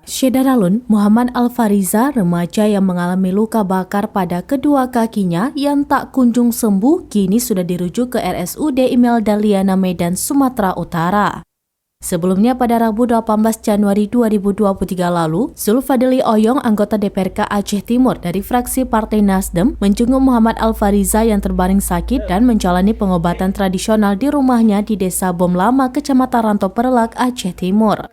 Syedaralun Muhammad Al-Fariza, remaja yang mengalami luka bakar pada kedua kakinya yang tak kunjung sembuh, kini sudah dirujuk ke RSUD Imelda Liana Medan, Sumatera Utara. Sebelumnya pada Rabu 18 Januari 2023 lalu, Zulfadli Oyong, anggota DPRK Aceh Timur dari fraksi Partai Nasdem, menjenguk Muhammad Al-Fariza yang terbaring sakit dan menjalani pengobatan tradisional di rumahnya di Desa Bom Lama, Kecamatan Ranto Perlak, Aceh Timur.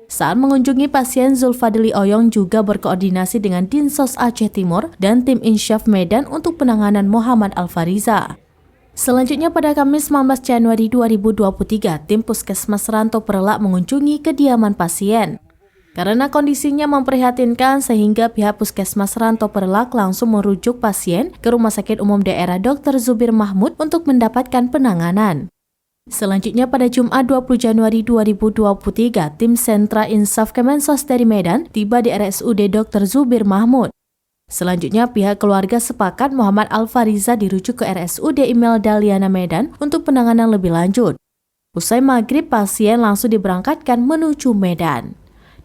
Saat mengunjungi pasien, Zulfadli Oyong juga berkoordinasi dengan Dinsos Aceh Timur dan tim Insyaf Medan untuk penanganan Muhammad Al-Fariza. Selanjutnya pada Kamis 19 Januari 2023, tim Puskesmas Ranto Perlak mengunjungi kediaman pasien. Karena kondisinya memprihatinkan sehingga pihak Puskesmas Ranto Perlak langsung merujuk pasien ke Rumah Sakit Umum Daerah Dr. Zubir Mahmud untuk mendapatkan penanganan. Selanjutnya pada Jumat 20 Januari 2023, tim Sentra Insaf Kemensos dari Medan tiba di RSUD Dr. Zubir Mahmud. Selanjutnya pihak keluarga sepakat Muhammad Al-Fariza dirujuk ke RSUD Imelda Liana Medan untuk penanganan lebih lanjut. Usai maghrib, pasien langsung diberangkatkan menuju Medan.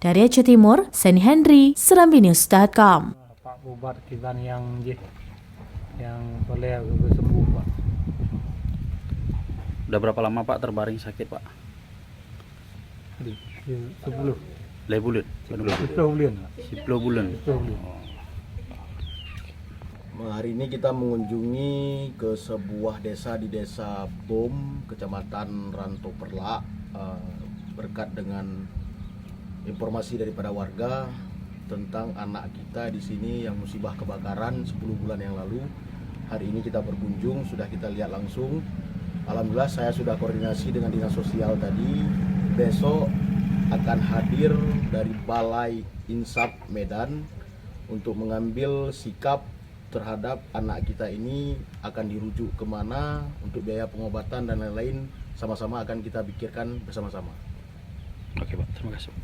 Dari Aceh Timur, Seni Henry, serambinews.com. Pak obat kita yang boleh sembuh, Pak. Udah berapa lama Pak terbaring sakit Pak? 10 bulan. 10 bulan. 10 bulan. Hari ini kita mengunjungi ke sebuah desa di Desa Bom, Kecamatan Ranto Perlak, berkat dengan informasi daripada warga tentang anak kita di sini yang musibah kebakaran 10 bulan yang lalu. Hari ini kita berkunjung, sudah kita lihat langsung. Alhamdulillah saya sudah koordinasi dengan dinas sosial tadi. Besok akan hadir dari Balai Insaf Medan untuk mengambil sikap terhadap anak kita ini akan dirujuk kemana untuk biaya pengobatan dan lain-lain, sama-sama akan kita pikirkan bersama-sama. Oke Pak, terima kasih.